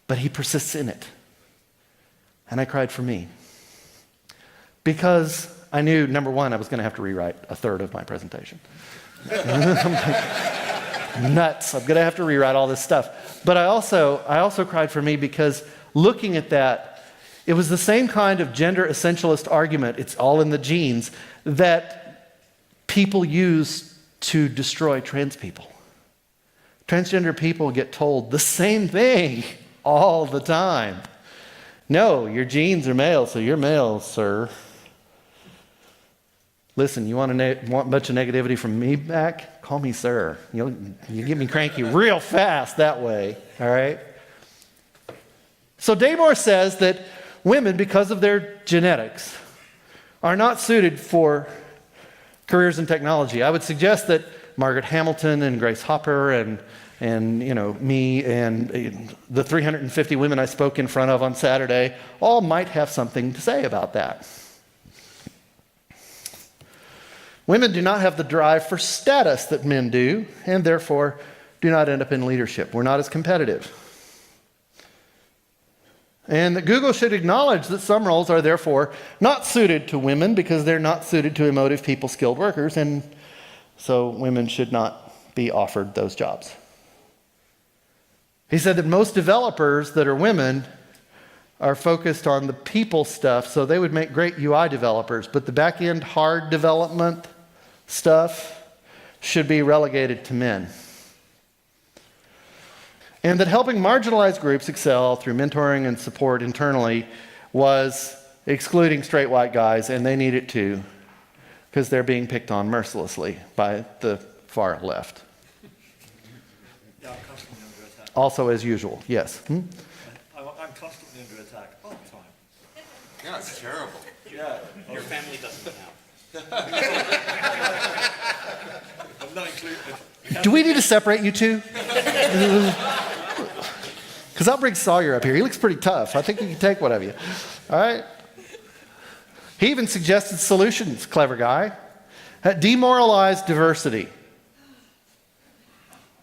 but he persists in it. And I cried for me. Because I knew, number one, I was going to have to rewrite a third of my presentation. I'm like, nuts, I'm going to have to rewrite all this stuff. But I also cried for me because looking at that, it was the same kind of gender essentialist argument, it's all in the genes, that people use to destroy trans people. Transgender people get told the same thing all the time. No, your genes are male, so you're male, sir. Listen, you want a bunch of negativity from me back? Call me sir. You get me cranky real fast that way, all right? So Damore says that women, because of their genetics, are not suited for careers in technology. I would suggest that Margaret Hamilton and Grace Hopper and me and the 350 women I spoke in front of on Saturday all might have something to say about that. Women do not have the drive for status that men do, and therefore do not end up in leadership. We're not as competitive. And that Google should acknowledge that some roles are therefore not suited to women because they're not suited to emotive people, skilled workers, and so women should not be offered those jobs. He said that most developers that are women are focused on the people stuff, so they would make great UI developers, but the back-end hard development stuff should be relegated to men. and that helping marginalized groups excel through mentoring and support internally was excluding straight white guys, and they need it too, because they're being picked on mercilessly by the far left. Yeah, I'm constantly under attack. Also, as usual, yes. I'm constantly under attack all the time. Yeah, it's terrible. Yeah. Your family doesn't count. I'm not included. Do we need to separate you two? Because I'll bring Sawyer up here. He looks pretty tough. I think he can take one of you. All right? He even suggested solutions, clever guy. Demoralize diversity.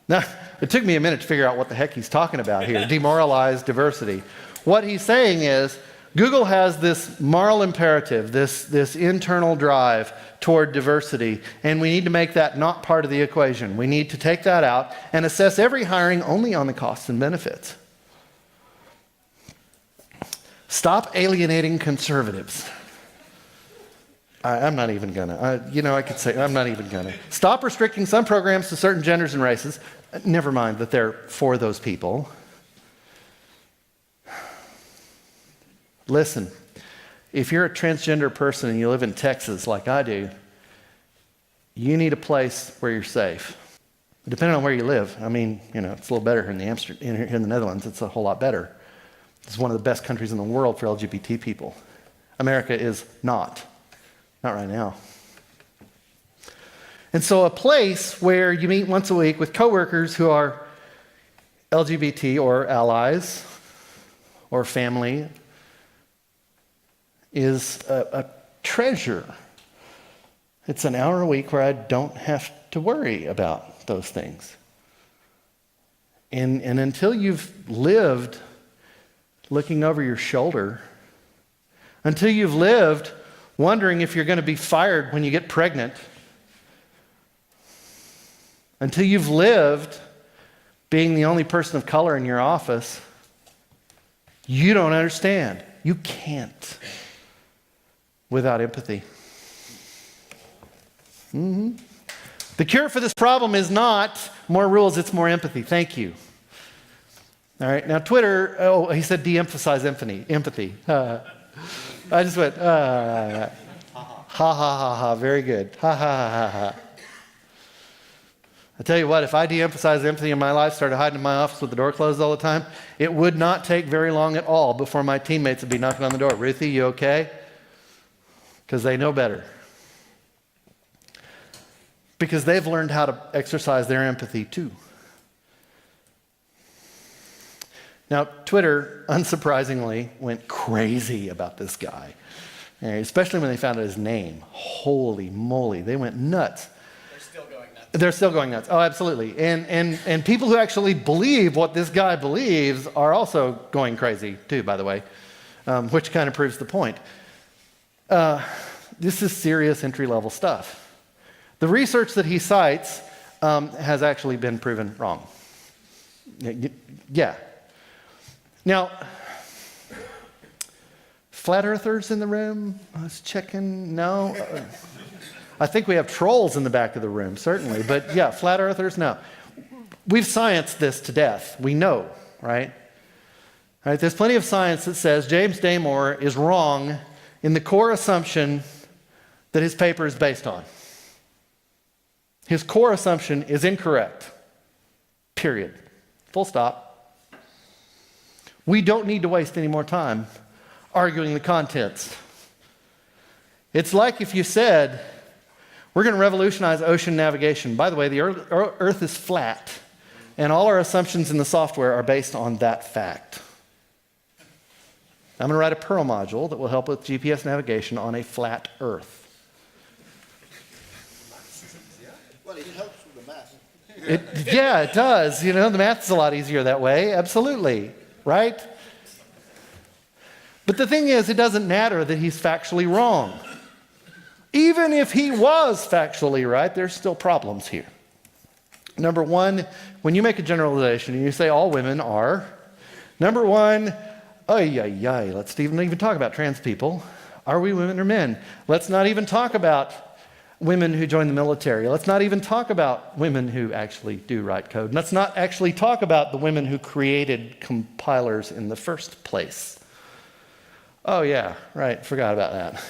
Now, it took me a minute to figure out what the heck he's talking about here. Demoralize diversity. What he's saying is, Google has this moral imperative, this internal drive toward diversity, and we need to make that not part of the equation. We need to take that out and assess every hiring only on the costs and benefits. Stop alienating conservatives. I'm not even gonna. I could say I'm not even gonna. Stop restricting some programs to certain genders and races. Never mind that they're for those people. Listen, if you're a transgender person and you live in Texas like I do, you need a place where you're safe. Depending on where you live, I mean, it's a little better here in here in the Netherlands. It's a whole lot better. It's one of the best countries in the world for LGBT people. America is not right now. And so a place where you meet once a week with coworkers who are LGBT or allies or family is a treasure. It's an hour a week where I don't have to worry about those things. And until you've lived looking over your shoulder, until you've lived wondering if you're going to be fired when you get pregnant, until you've lived being the only person of color in your office, you don't understand. You can't without empathy. The cure for this problem is not more rules, it's more empathy. Thank you. All right, now Twitter, he said de-emphasize empathy. I just went, ha ha ha ha, very good. Ha ha ha ha. I tell you what, if I de-emphasized empathy in my life, started hiding in my office with the door closed all the time, it would not take very long at all before my teammates would be knocking on the door. Ruthie, you okay? Because they know better. Because they've learned how to exercise their empathy too. Now, Twitter, unsurprisingly, went crazy about this guy, especially when they found out his name. Holy moly, they went nuts. They're still going nuts. Oh, absolutely. And people who actually believe what this guy believes are also going crazy too, by the way, which kind of proves the point. This is serious entry-level stuff. The research that he cites has actually been proven wrong. Yeah. Now, flat earthers in the room? I was checking. No. I think we have trolls in the back of the room, certainly. But yeah, flat earthers, no. We've scienced this to death. We know, right? All right, there's plenty of science that says James Damore is wrong in the core assumption that his paper is based on. His core assumption is incorrect. Period. Full stop. We don't need to waste any more time arguing the contents. It's like if you said, we're going to revolutionize ocean navigation. By the way, the Earth is flat, and all our assumptions in the software are based on that fact. I'm going to write a Perl module that will help with GPS navigation on a flat Earth. Well, it helps with the math. Yeah, it does. The math's a lot easier that way. Absolutely. Right? But the thing is, it doesn't matter that he's factually wrong. Even if he was factually right, there's still problems here. Number one, when you make a generalization and you say all women are, number one, let's even talk about trans people. Are we women or men? Let's not even talk about women who join the military. Let's not even talk about women who actually do write code. Let's not actually talk about the women who created compilers in the first place. Oh yeah, right, forgot about that.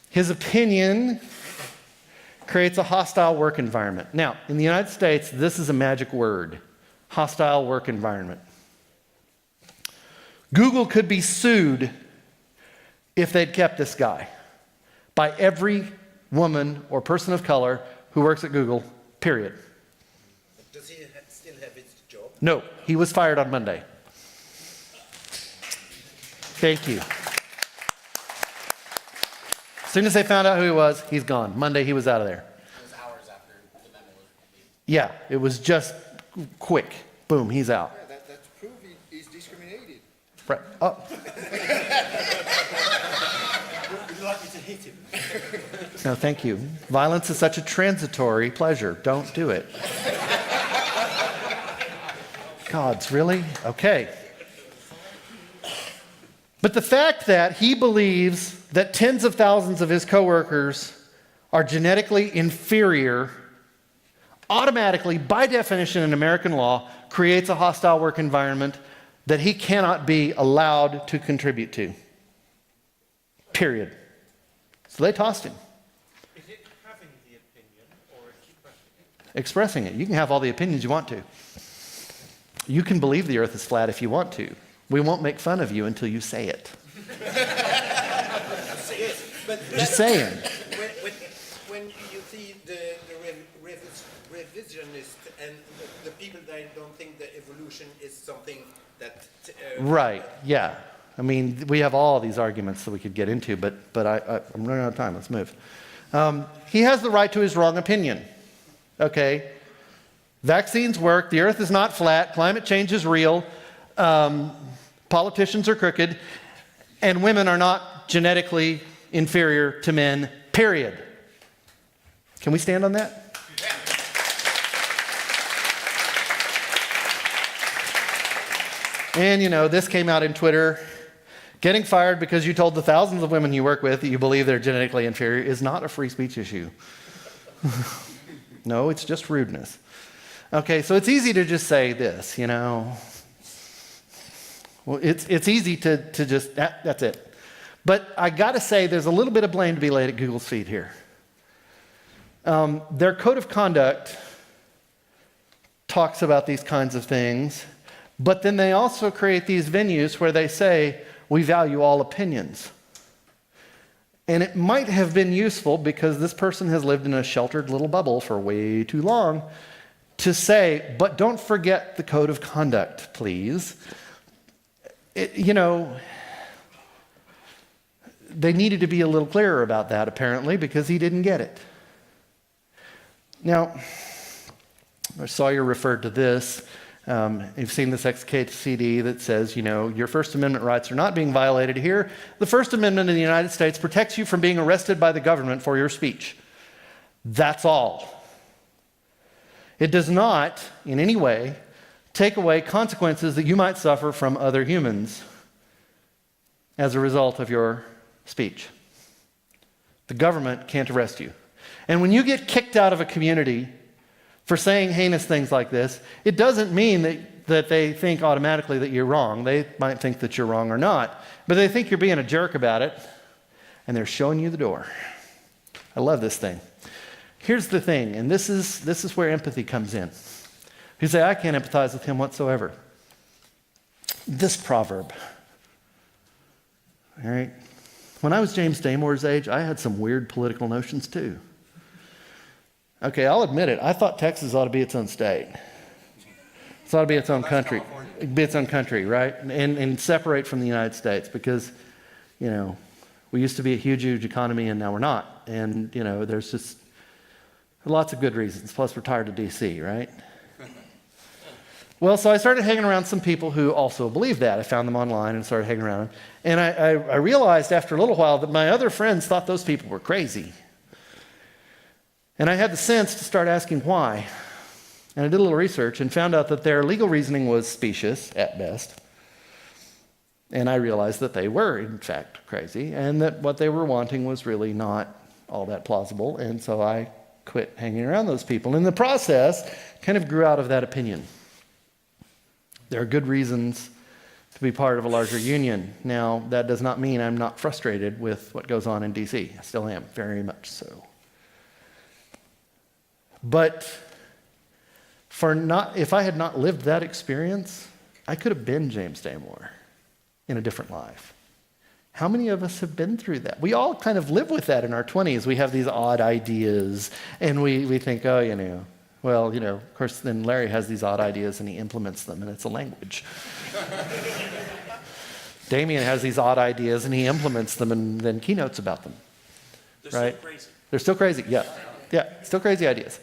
His opinion creates a hostile work environment. Now, in the United States, this is a magic word, hostile work environment. Google could be sued if they'd kept this guy by every woman or person of color who works at Google, period. Does he still have his job? No, he was fired on Monday. Thank you. As soon as they found out who he was, he's gone. Monday, he was out of there. It was hours after the memo was complete. Yeah, it was just quick. Boom, he's out. Yeah, that's proof he's discriminated. Right. Oh, Would you like me to hit him? no, thank you. Violence is such a transitory pleasure. Don't do it. Gods, really? Okay. But the fact that he believes that tens of thousands of his coworkers are genetically inferior automatically, by definition in American law, creates a hostile work environment that he cannot be allowed to contribute to. Period. So they tossed him. Is it having the opinion or expressing it? Expressing it. You can have all the opinions you want to. You can believe the earth is flat if you want to. We won't make fun of you until you say it. Yes, but Just saying. when you see the revisionist and the people that don't think that evolution is something that... Right, yeah. I mean, we have all these arguments that we could get into, but I'm running out of time. Let's move. He has the right to his wrong opinion. Okay? Vaccines work. The earth is not flat. Climate change is real. Politicians are crooked. And women are not genetically inferior to men, period. Can we stand on that? And, you know, this came out in Twitter. Getting fired because you told the thousands of women you work with that you believe they're genetically inferior is not a free speech issue. No, it's just rudeness. Okay, so it's easy to just say this, you know. Well, it's easy to just, that's it. But I got to say, there's a little bit of blame to be laid at Google's feet here. Their code of conduct talks about these kinds of things, but then they also create these venues where they say, we value all opinions. And it might have been useful, because this person has lived in a sheltered little bubble for way too long, to say, but don't forget the code of conduct, please. You know, they needed to be a little clearer about that, apparently, because he didn't get it. Now, Sawyer referred to this. You've seen this XKCD that says, you know, your First Amendment rights are not being violated here. The First Amendment in the United States protects you from being arrested by the government for your speech. That's all. It does not, in any way, take away consequences that you might suffer from other humans as a result of your speech. The government can't arrest you. And when you get kicked out of a community for saying heinous things like this, it doesn't mean that they think automatically that you're wrong. They might think that you're wrong or not, but they think you're being a jerk about it, and they're showing you the door. I love this thing. Here's the thing, and this is where empathy comes in. You say, I can't empathize with him whatsoever. This proverb, all right? When I was James Damore's age, I had some weird political notions too. Okay, I'll admit it. I thought Texas ought to be its own state. It ought to be its own country. Be its own country, right? And separate from the United States, because, you know, we used to be a huge, huge economy, and now we're not. And, you know, there's just lots of good reasons. Plus, we're tired of D.C., right? Well, so I started hanging around some people who also believed that. I found them online and started hanging around them. And I realized after a little while that my other friends thought those people were crazy. And I had the sense to start asking why. And I did a little research and found out that their legal reasoning was specious at best. And I realized that they were, in fact, crazy, and that what they were wanting was really not all that plausible, and so I quit hanging around those people. In the process, kind of grew out of that opinion. There are good reasons to be part of a larger union. Now, that does not mean I'm not frustrated with what goes on in DC. I still am, very much so. But if I had not lived that experience, I could have been James Damore in a different life. How many of us have been through that? We all kind of live with that in our 20s. We have these odd ideas, and we think, of course, then Larry has these odd ideas, and he implements them, and it's a language. Damien has these odd ideas, and he implements them, and then keynotes about them. They're right? still crazy. They're still crazy, yeah. Yeah, still crazy ideas.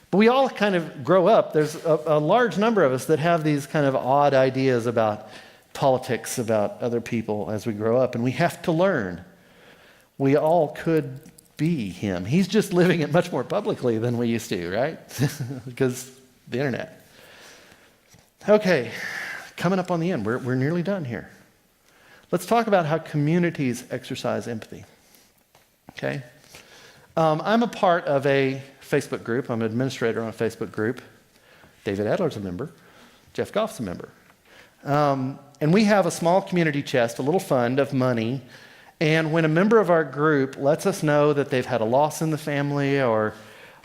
But we all kind of grow up. There's a large number of us that have these kind of odd ideas about politics, about other people as we grow up, and we have to learn. We all could be him. He's just living it much more publicly than we used to, right? Because the internet. Okay, coming up on the end. We're nearly done here. Let's talk about how communities exercise empathy. Okay? I'm a part of a Facebook group. I'm an administrator on a Facebook group. David Adler's a member. Jeff Goff's a member. And we have a small community chest, a little fund of money. And when a member of our group lets us know that they've had a loss in the family or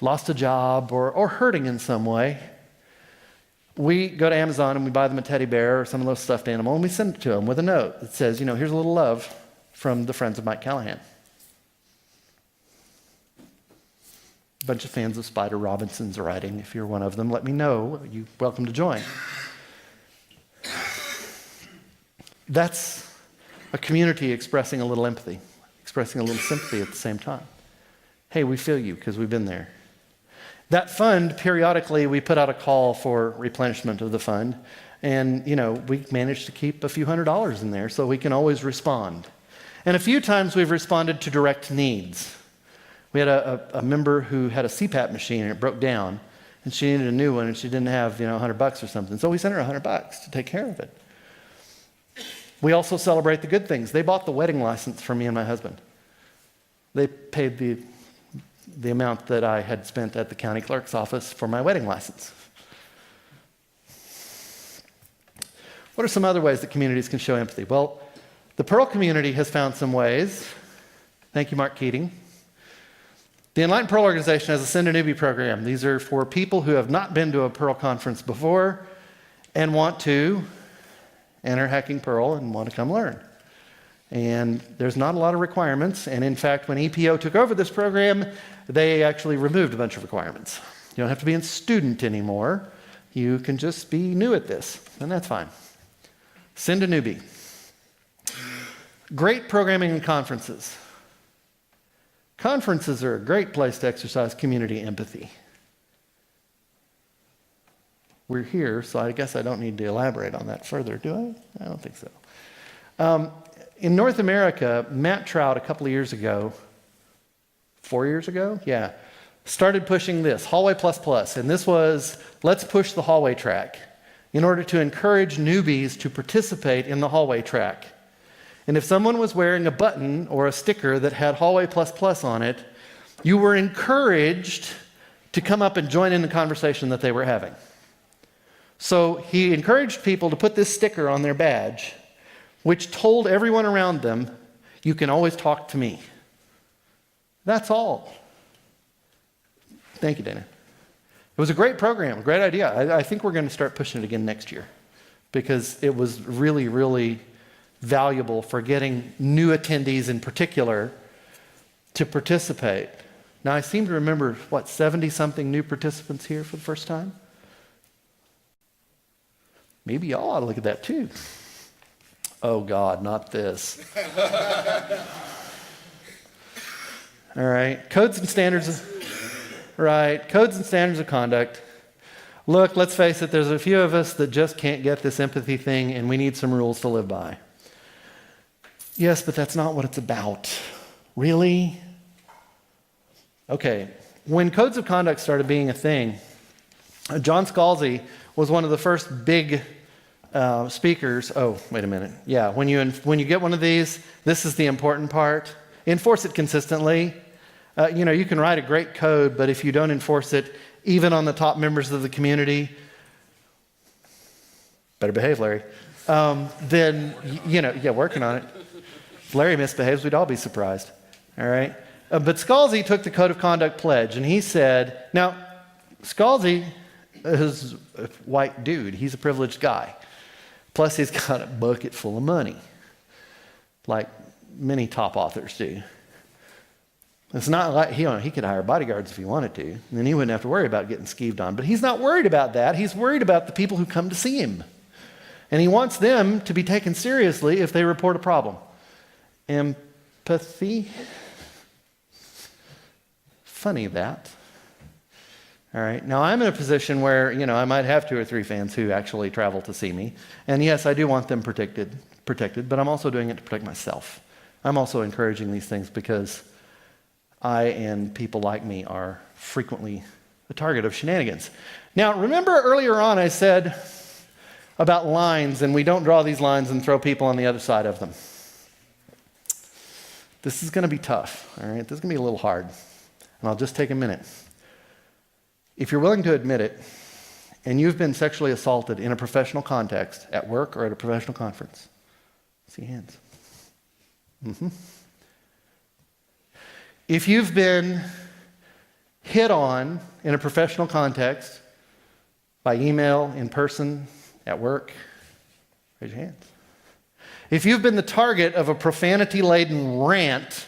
lost a job or hurting in some way, we go to Amazon and we buy them a teddy bear or some of those stuffed animal, and we send it to them with a note that says, here's a little love from the Friends of Mike Callahan. A bunch of fans of Spider Robinson's writing. If you're one of them, let me know. You're welcome to join. That's a community expressing a little empathy, expressing a little sympathy at the same time. Hey, we feel you because we've been there. That fund, periodically, we put out a call for replenishment of the fund, and, we managed to keep a few $100s in there so we can always respond. And a few times we've responded to direct needs. We had a member who had a CPAP machine and it broke down, and she needed a new one, and she didn't have, $100 or something. So we sent her $100 to take care of it. We also celebrate the good things. They bought the wedding license for me and my husband. They paid the amount that I had spent at the county clerk's office for my wedding license. What are some other ways that communities can show empathy? Well, the Perl community has found some ways. Thank you, Mark Keating. The Enlightened Perl organization has a Send a Newbie program. These are for people who have not been to a Perl conference before and want to enter Hacking Perl and want to come learn. And there's not a lot of requirements. And in fact, when EPO took over this program, they actually removed a bunch of requirements. You don't have to be a student anymore. You can just be new at this, and that's fine. Send a newbie. Great programming and conferences. Conferences are a great place to exercise community empathy. We're here, so I guess I don't need to elaborate on that further, do I? I don't think so. In North America, Matt Trout, a couple of years ago, 4 years ago? Yeah. Started pushing this, Hallway++. And this was, let's push the hallway track in order to encourage newbies to participate in the hallway track. And if someone was wearing a button or a sticker that had Hallway++ on it, you were encouraged to come up and join in the conversation that they were having. So he encouraged people to put this sticker on their badge, which told everyone around them, you can always talk to me. That's all. Thank you, Dana. It was a great program, a great idea. I think we're going to start pushing it again next year because it was really, really valuable for getting new attendees in particular to participate. Now, I seem to remember, 70-something new participants here for the first time? Maybe y'all ought to look at that too. Oh God, not this. All right, codes and standards. Right, codes and standards of conduct. Look, let's face it, there's a few of us that just can't get this empathy thing, and we need some rules to live by. Yes, but that's not what it's about. Really? Okay, when codes of conduct started being a thing, John Scalzi was one of the first big speakers. Oh, wait a minute. Yeah, when you get one of these, this is the important part. Enforce it consistently. You can write a great code, but if you don't enforce it, even on the top members of the community, better behave, Larry, then, working on it. If Larry misbehaves, we'd all be surprised, all right? But Scalzi took the Code of Conduct pledge, and he said, now, Scalzi is a white dude. He's a privileged guy. Plus, he's got a bucket full of money, like many top authors do. It's not like he could hire bodyguards if he wanted to, and then he wouldn't have to worry about getting skeeved on. But he's not worried about that. He's worried about the people who come to see him. And he wants them to be taken seriously if they report a problem. Empathy? Funny that. All right. Now, I'm in a position where, I might have 2 or 3 fans who actually travel to see me. And yes, I do want them protected, but I'm also doing it to protect myself. I'm also encouraging these things because I and people like me are frequently the target of shenanigans. Now, remember earlier on I said about lines, and we don't draw these lines and throw people on the other side of them. This is going to be tough, all right? This is going to be a little hard, and I'll just take a minute. If you're willing to admit it, and you've been sexually assaulted in a professional context, at work or at a professional conference, see hands. Mm-hmm. If you've been hit on in a professional context, by email, in person, at work, raise your hands. If you've been the target of a profanity-laden rant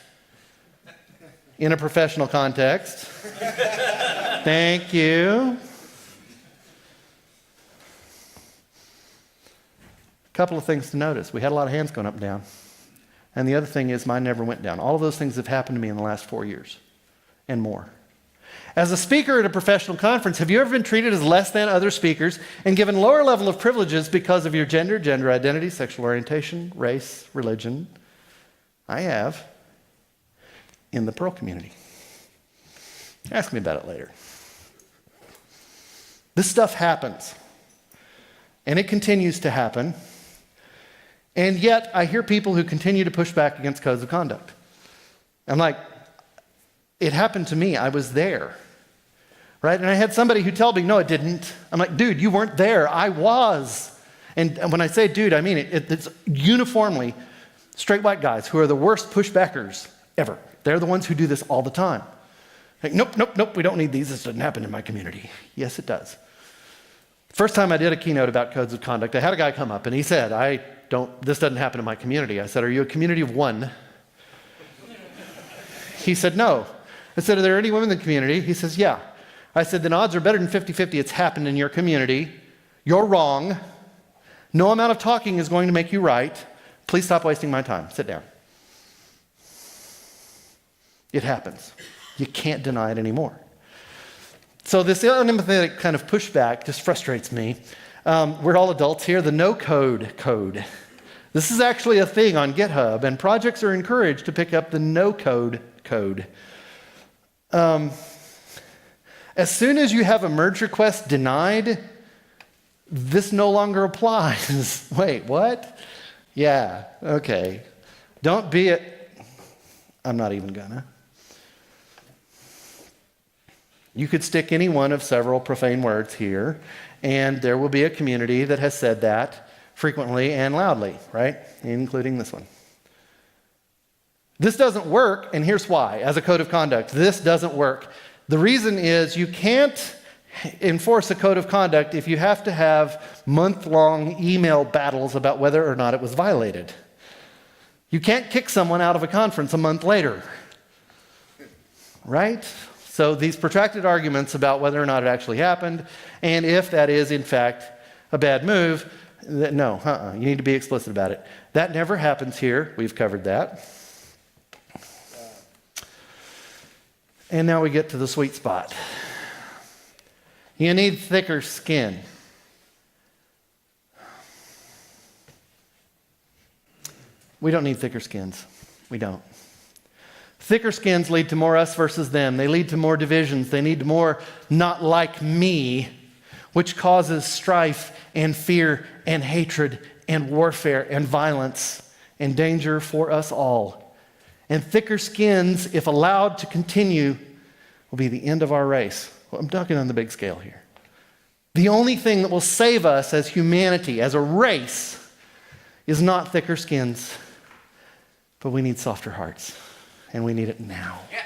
in a professional context, thank you. A couple of things to notice. We had a lot of hands going up and down. And the other thing is mine never went down. All of those things have happened to me in the last 4 years and more. As a speaker at a professional conference, have you ever been treated as less than other speakers and given lower level of privileges because of your gender, gender identity, sexual orientation, race, religion? I have. In the Perl community. Ask me about it later. This stuff happens. And it continues to happen. And yet, I hear people who continue to push back against codes of conduct. I'm like, it happened to me. I was there. Right? And I had somebody who told me, no, it didn't. I'm like, dude, you weren't there. I was. And when I say dude, I mean it. It's uniformly straight white guys who are the worst pushbackers ever. They're the ones who do this all the time. Like, nope, we don't need these. This doesn't happen in my community. Yes, it does. First time I did a keynote about codes of conduct, I had a guy come up and he said, this doesn't happen in my community. I said, are you a community of one? He said, no. I said, are there any women in the community? He says, yeah. I said, then odds are better than 50-50 it's happened in your community. You're wrong. No amount of talking is going to make you right. Please stop wasting my time. Sit down. It happens. You can't deny it anymore. So this unempathetic kind of pushback just frustrates me. We're all adults here. The no-code code. This is actually a thing on GitHub, and projects are encouraged to pick up the no-code code. As soon as you have a merge request denied, this no longer applies. Wait, what? Yeah, okay. Don't be it. I'm not even gonna. You could stick any one of several profane words here, and there will be a community that has said that frequently and loudly, right? Including this one. This doesn't work, and here's why. As a code of conduct, this doesn't work. The reason is you can't enforce a code of conduct if you have to have month-long email battles about whether or not it was violated. You can't kick someone out of a conference a month later, right? So these protracted arguments about whether or not it actually happened, and if that is, in fact, a bad move, no, you need to be explicit about it. That never happens here. We've covered that. And now we get to the sweet spot. You need thicker skin. We don't need thicker skins. We don't. Thicker skins lead to more us versus them. They lead to more divisions. They lead to more not like me, which causes strife and fear and hatred and warfare and violence and danger for us all. And thicker skins, if allowed to continue, will be the end of our race. Well, I'm talking on the big scale here. The only thing that will save us as humanity, as a race, is not thicker skins, but we need softer hearts, and we need it now. Yeah.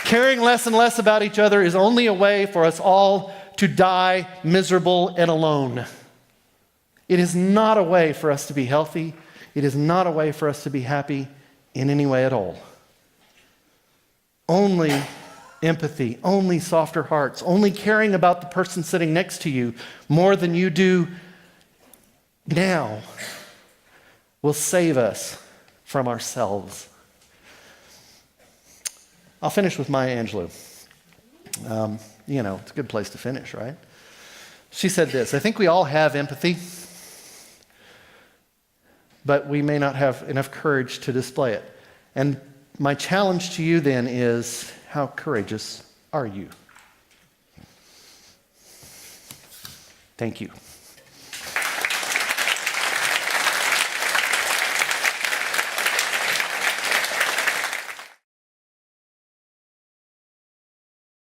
Caring less and less about each other is only a way for us all to die miserable and alone. It is not a way for us to be healthy. It is not a way for us to be happy in any way at all. Only empathy, only softer hearts, only caring about the person sitting next to you more than you do now will save us from ourselves. I'll finish with Maya Angelou. It's a good place to finish, right? She said this: I think we all have empathy, but we may not have enough courage to display it. And my challenge to you then is, how courageous are you? Thank you.